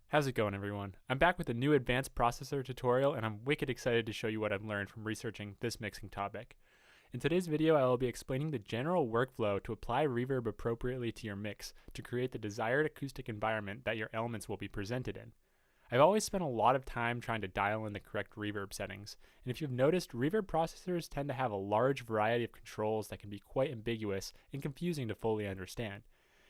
How's it going, everyone? I'm back with a new advanced processor tutorial, and I'm wicked excited to show you what I've learned from researching this mixing topic. In today's video, I will be explaining the general workflow to apply reverb appropriately to your mix to create the desired acoustic environment that your elements will be presented in. I've always spent a lot of time trying to dial in the correct reverb settings, and if you've noticed, reverb processors tend to have a large variety of controls that can be quite ambiguous and confusing to fully understand.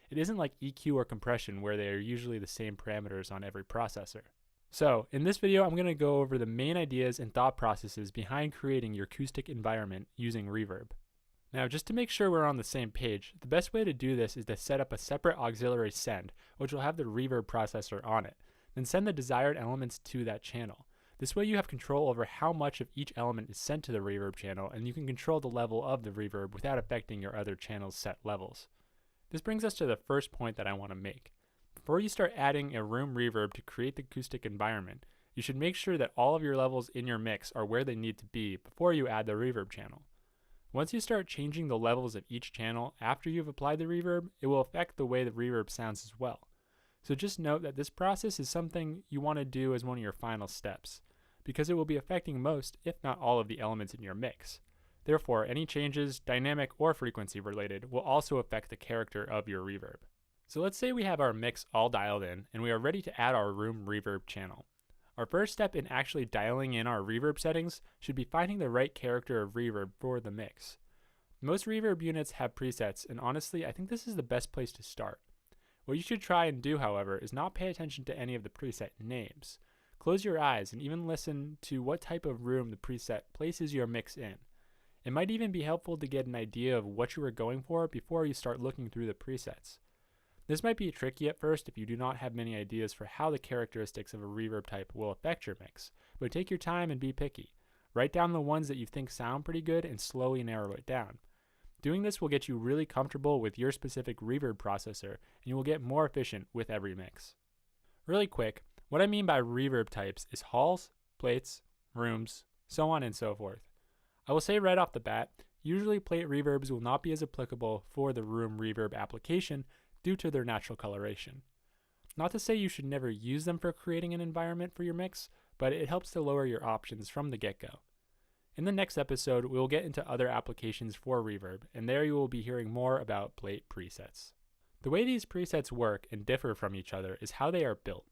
It isn't like EQ or compression where they are usually the same parameters on every processor. So, in this video, I'm going to go over the main ideas and thought processes behind creating your acoustic environment using reverb. Now, just to make sure we're on the same page, the best way to do this is to set up a separate auxiliary send, which will have the reverb processor on it. Then send the desired elements to that channel. This way you have control over how much of each element is sent to the reverb channel, and you can control the level of the reverb without affecting your other channel's set levels. This brings us to the first point that I want to make. Before you start adding a room reverb to create the acoustic environment, you should make sure that all of your levels in your mix are where they need to be before you add the reverb channel. Once you start changing the levels of each channel after you've applied the reverb, it will affect the way the reverb sounds as well. So just note that this process is something you want to do as one of your final steps, because it will be affecting most, if not all, of the elements in your mix. Therefore, any changes, dynamic or frequency related, will also affect the character of your reverb. So let's say we have our mix all dialed in and we are ready to add our room reverb channel. Our first step in actually dialing in our reverb settings should be finding the right character of reverb for the mix. Most reverb units have presets, and honestly, I think this is the best place to start. What you should try and do, however, is not pay attention to any of the preset names. Close your eyes and even listen to what type of room the preset places your mix in. It might even be helpful to get an idea of what you are going for before you start looking through the presets. This might be tricky at first if you do not have many ideas for how the characteristics of a reverb type will affect your mix, but take your time and be picky. Write down the ones that you think sound pretty good and slowly narrow it down. Doing this will get you really comfortable with your specific reverb processor, and you will get more efficient with every mix. Really quick, what I mean by reverb types is halls, plates, rooms, so on and so forth. I will say right off the bat, usually plate reverbs will not be as applicable for the room reverb application due to their natural coloration. Not to say you should never use them for creating an environment for your mix, but it helps to lower your options from the get-go. In the next episode, we will get into other applications for reverb, and there you will be hearing more about plate presets. The way these presets work and differ from each other is how they are built.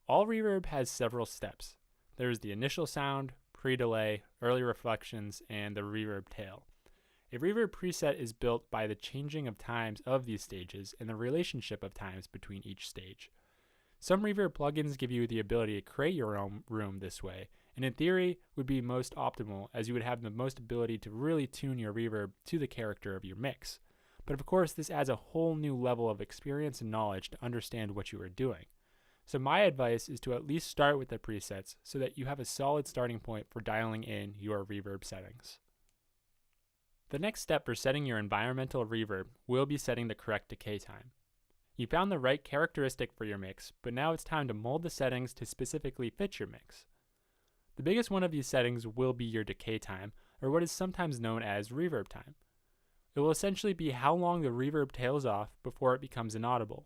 All reverb has several steps. There is the initial sound, pre-delay, early reflections, and the reverb tail. A reverb preset is built by the changing of times of these stages and the relationship of times between each stage. Some reverb plugins give you the ability to create your own room this way, and in theory would be most optimal as you would have the most ability to really tune your reverb to the character of your mix. But of course, this adds a whole new level of experience and knowledge to understand what you are doing. So my advice is to at least start with the presets so that you have a solid starting point for dialing in your reverb settings. The next step for setting your environmental reverb will be setting the correct decay time. You found the right characteristic for your mix, but now it's time to mold the settings to specifically fit your mix. The biggest one of these settings will be your decay time, or what is sometimes known as reverb time. It will essentially be how long the reverb tails off before it becomes inaudible.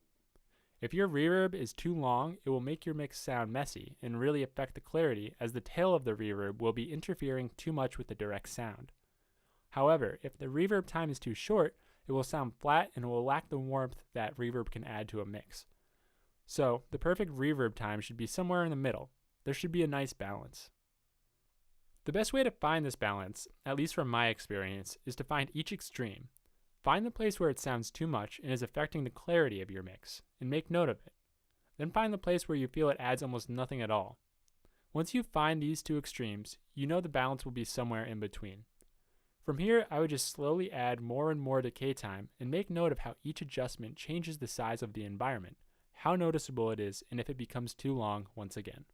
If your reverb is too long, it will make your mix sound messy and really affect the clarity, as the tail of the reverb will be interfering too much with the direct sound. However, if the reverb time is too short, it will sound flat and will lack the warmth that reverb can add to a mix. So, the perfect reverb time should be somewhere in the middle. There should be a nice balance. The best way to find this balance, at least from my experience, is to find each extreme. Find the place where it sounds too much and is affecting the clarity of your mix, and make note of it. Then find the place where you feel it adds almost nothing at all. Once you find these two extremes, you know the balance will be somewhere in between. From here, I would just slowly add more and more decay time and make note of how each adjustment changes the size of the environment, how noticeable it is, and if it becomes too long once again.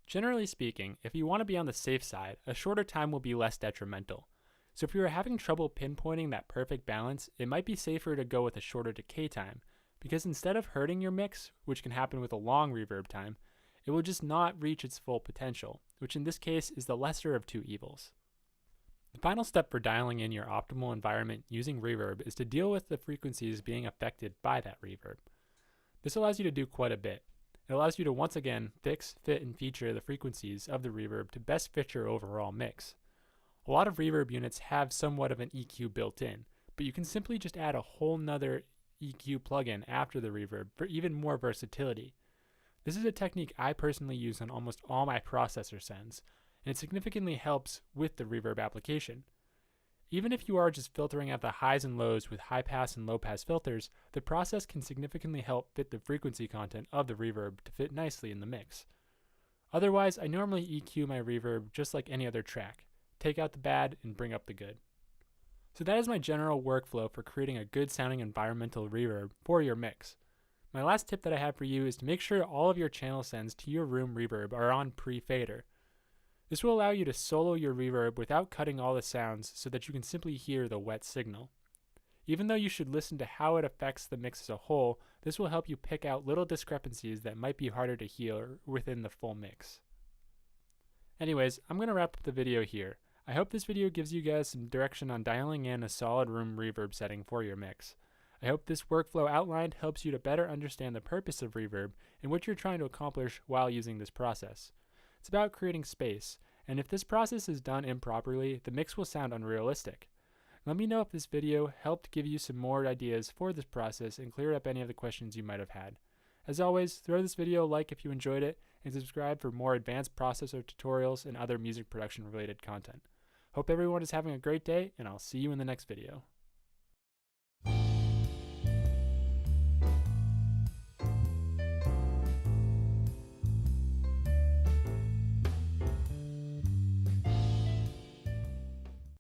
Generally speaking, if you want to be on the safe side, a shorter time will be less detrimental. So if you are having trouble pinpointing that perfect balance, it might be safer to go with a shorter decay time, because instead of hurting your mix, which can happen with a long reverb time, it will just not reach its full potential, which in this case is the lesser of two evils. The final step for dialing in your optimal environment using reverb is to deal with the frequencies being affected by that reverb. This allows you to do quite a bit. It allows you to once again fix, fit, and feature the frequencies of the reverb to best fit your overall mix. A lot of reverb units have somewhat of an EQ built in, but you can simply just add a whole nother EQ plugin after the reverb for even more versatility. This is a technique I personally use on almost all my processor sends, and it significantly helps with the reverb application. Even if you are just filtering out the highs and lows with high pass and low pass filters, the process can significantly help fit the frequency content of the reverb to fit nicely in the mix. Otherwise, I normally EQ my reverb just like any other track. Take out the bad and bring up the good. So that is my general workflow for creating a good sounding environmental reverb for your mix. My last tip that I have for you is to make sure all of your channel sends to your room reverb are on pre-fader. This will allow you to solo your reverb without cutting all the sounds so that you can simply hear the wet signal. Even though you should listen to how it affects the mix as a whole, this will help you pick out little discrepancies that might be harder to hear within the full mix. Anyways, I'm going to wrap up the video here. I hope this video gives you guys some direction on dialing in a solid room reverb setting for your mix. I hope this workflow outlined helps you to better understand the purpose of reverb and what you're trying to accomplish while using this process. It's about creating space, and if this process is done improperly, the mix will sound unrealistic. Let me know if this video helped give you some more ideas for this process and clear up any of the questions you might have had. As always, throw this video a like if you enjoyed it, and subscribe for more advanced processor tutorials and other music production related content. Hope everyone is having a great day, and I'll see you in the next video.